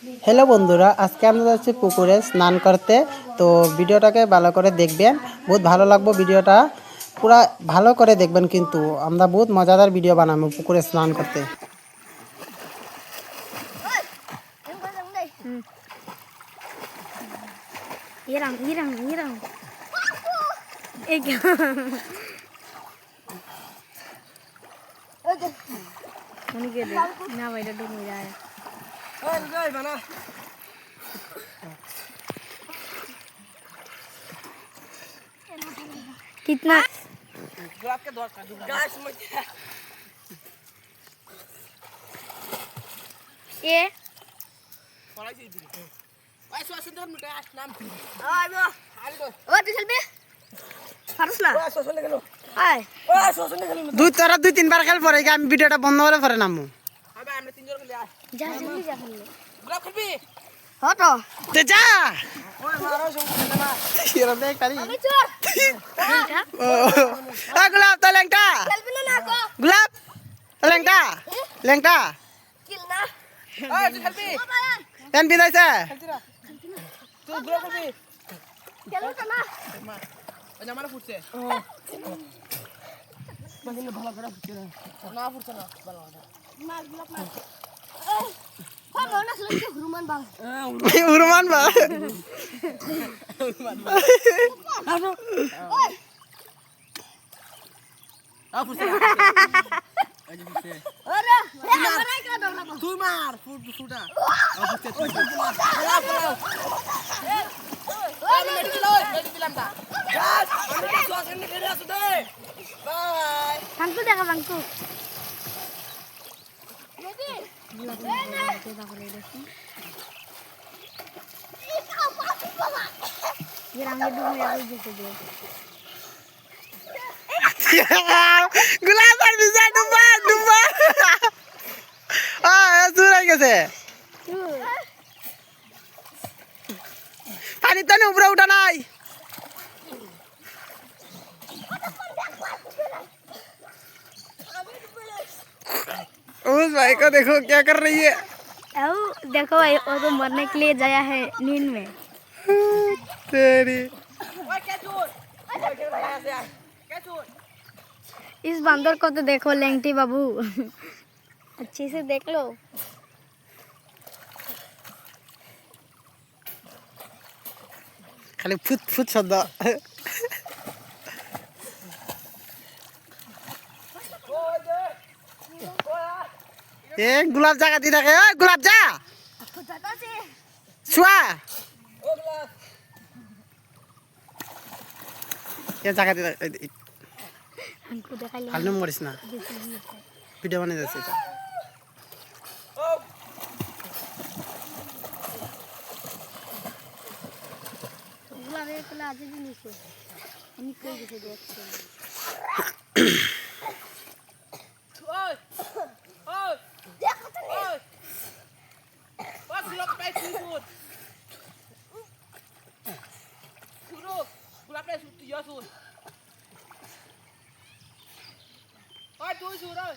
Hello বন্ধুরা, আজকে আমরা যাচ্ছি পুকুরে স্নান করতে। তো ভিডিওটাকে ভালো করে দেখবেন, বহুত ভালো লাগবে ভিডিওটা, পুরা ভালো করে দেখবেন। কিন্তু আমরা বহুত মজাদার ভিডিও বানাবো পুকুরে স্নান করতে। कितना गुलाब के दौर ये দুই তিনবার খেল পরে আমি ভিডিওটা বন্ধ করে পরে নামু। যা गुलाब तो लेंटा गुलाब तो लेंटा लेंटा एन बिदाय से तू गुलाब को भी चलो ना हमारा फुट से मदीने भला करा फुट ना फुट ना भला मार गुलाब मार हम ना सुन के हुरमान बा ओए आ फुट से अरे मरा क्या डरला तू मार फुट फुटा आ फुट से Bangku dah bangku. गुलाब bisa dumba dumba surai গেছে পানি তো উপরে উঠা নাই उस भाई को देखो क्या कर रही है। देखो भाई वो तो मरने के लिए जाया है नींद में। तेरी इस बंदर को तो देखो लेंटी बाबू अच्छे से देख लो। खाली फुट फुट शब्द ए गुलाब जागा दी रखे गुलाब जा छुआ ये जागा दी हमको देखा ले हालने मरिस ना वीडियो बने जैसे এটা गुलाब एक ला आज भी नीचे निकल के देखते ओए ओए देखो तो नहीं ओए बस गुलाब पे सूट सुरो गुलाब पे सूट या सूट ओए तू सूट ओए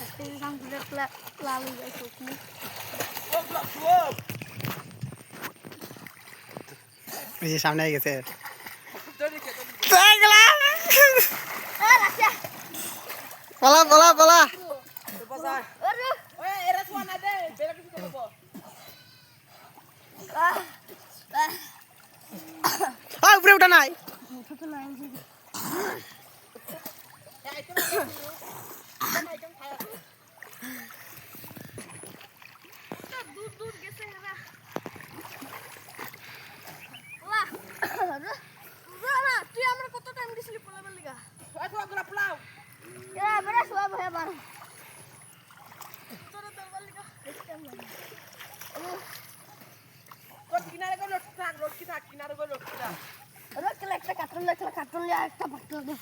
इसके हम गुलाब ला गए सूट में ओ गुलाब ये सामने आ गए पला पला पला ऊपर उठा ना তুই আমরা কত টাইম দিছিলি পোলাবার লাগা পোলাও এ বড় সব হয়ে বার তোর দরবার লাগা টাইম লাগে কোন কিনারে কো লটকি থাক কিনারে কো লটকি থাক রক একটা কাটুন লিয়া একটা বাট্টু দে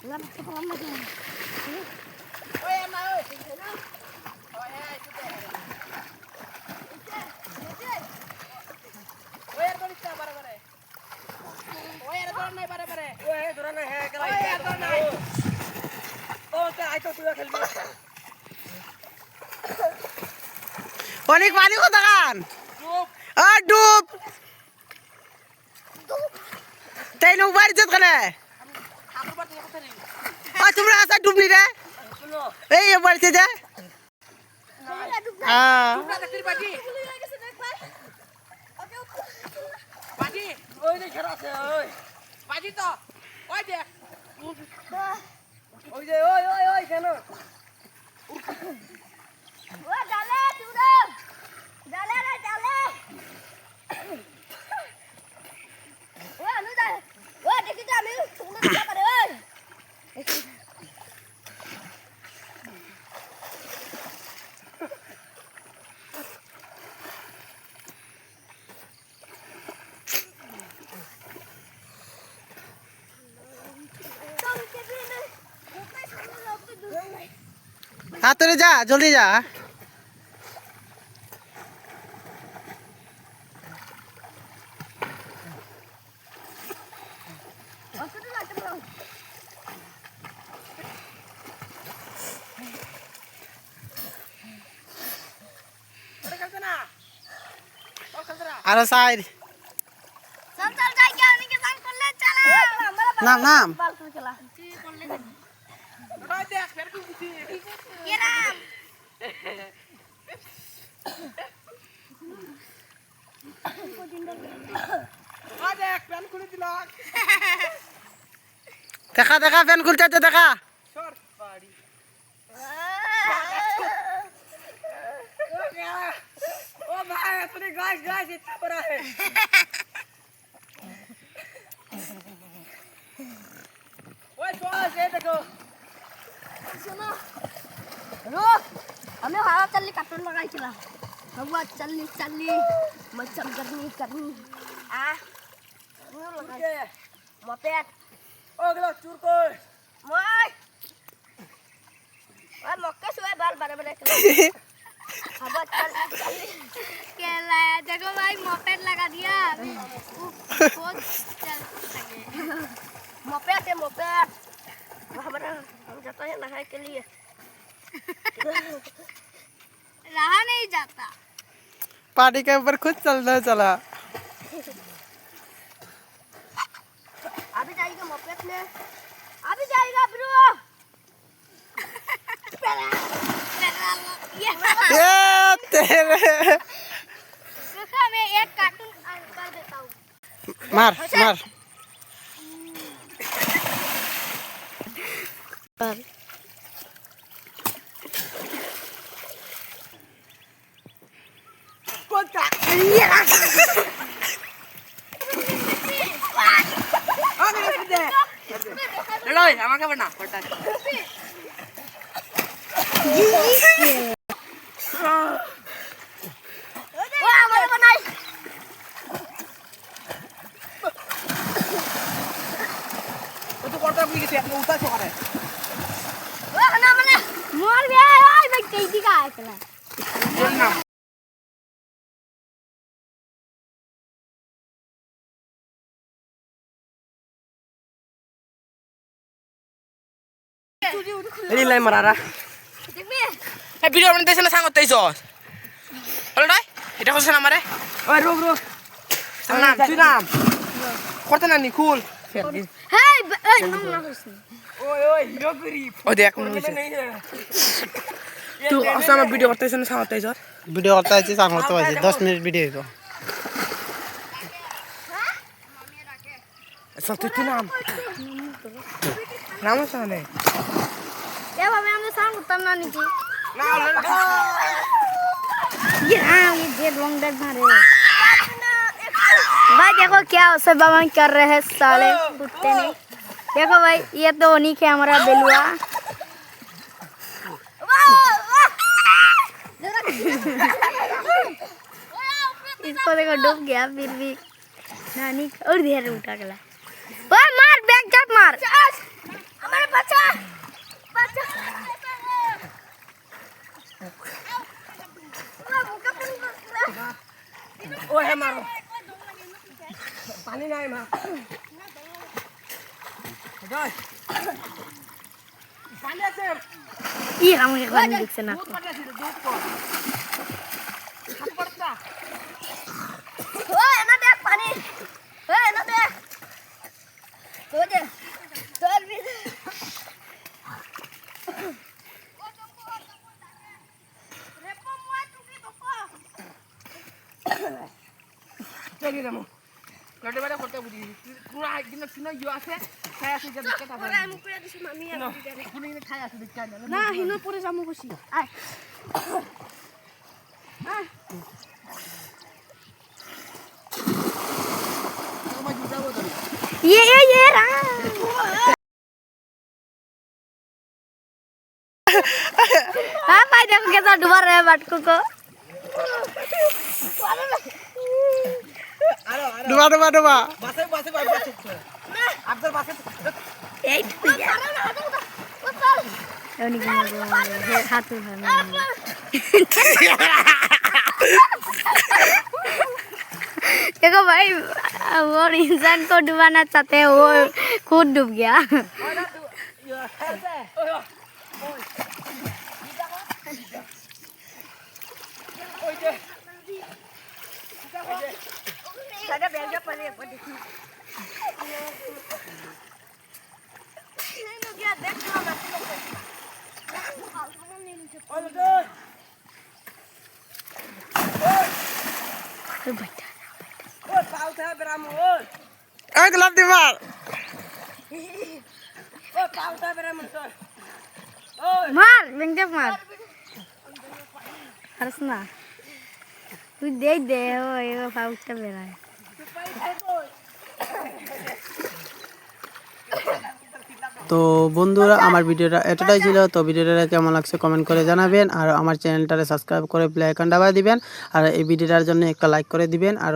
না বাট্টু পালাম না ওই না ওই ওই হ্যাঁ ওই আর তোর ইচ্ছা বারে ওই আর তোর নাই বারে ওই তোর নাই হ্যাঁ গেল ওই আর তোর নাই ও তা আই তো তুই খেলবি অনেক পানি কত গান ডুব তাই লোক বাড়ি যেত কেন তোমরা আসা ডুবনি রে এই বাড়িতে যা তোরে যা জলদি যা আরো সাইড নাম নাম দেখা দেখা ফ্যান খুলতে দেখা हमें हवा चलनी कार्टून लगाई चला हवा चलनी चलनी मच्छर करनी करनी आ मोपेट ओगला चूर को मोय और मक्का सुए बाल बड़े बड़े हवा चलनी चलनी केला देखो भाई मोपेट लगा दिया बहुत चल सके मोपेट है मोपेट हमारा हम जाते हैं नहाने के लिए रहा नहीं जाता पार्टी के ऊपर खुद चलना चला अभी जाएगा मोपेट में अभी जाएगा ब्रो ये तेरे रुको मैं एक कार्टून कर देता हूँ मार मार আমাকে না मोर भी आए मैं कैदी का आया चला Ini lain marara. Video mana tadi sana sangat tesos. Halo dai, itu khusus nama deh. Oh bro. Sanam, sunam. Kota nani cool. Hey, Oi, hero grip. Oh dia aku nulis. Tu sama video करते sana sangat tesos. Video करता है sangat तो है 10 minute video itu. Satu itu nam. Nama sana. क्या बाबा हमने सांग उतरना नहीं की ना लड़का ये जेड वंडर मारे भाई देखो क्या उसे बाबा कर रहे हैं साले कुत्ते ने देखो भाई ये तो उन्हीं के हमारा बेलुआ इसको देखो डूब गया फिर भी नानी और देर उठा गया ओए मार बैग जट मार हमारे बच्चा ओ है मारो पानी नहीं मार जाओ पानी से ये हम एक बार देख से ना দিয়ে যাবো লটে বেড়া করতে বুঝি পুরো একদিন শুনে ইয়ে আছে খাই আছে যে দেখতে পাবো আমি পুরা দিছি মামি আর দিদারে শুনে কিন্তু খাই আছে দেখতে না হিনো পুরে যামু খুশি আয় তোমার জুতাবো তো ये रा हाँ भाई देखो कैसा डुबा रहा है बाटको को ডুবা ডুবা ডুবা বাসে বাসে বাসে আফজাল বাসে এই हाथ देखो भाई वो इंसान को डुबाना चाहते हैं वो खुद डूब गया এক লাভ দিবার मार बेंजक मार हर्ष ना तू दे दे हो ये फाउचा मेरा है তো বন্ধুরা আমার ভিডিওটা এতটাই ছিল। তো ভিডিওটা কেমন লাগছে কমেন্ট করে জানাবেন, আর আমার চ্যানেলটারে সাবস্ক্রাইব করে বেল আইকন দাবায় দিবেন, আর এই ভিডিওটার জন্য একটা লাইক করে দিবেন, আর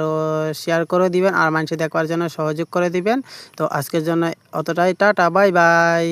শেয়ার করে দিবেন, আর মানুষ দেখবার জন্য সহযোগ করে দিবেন। তো আজকের জন্য অতটাই, টাটা, বাই বাই।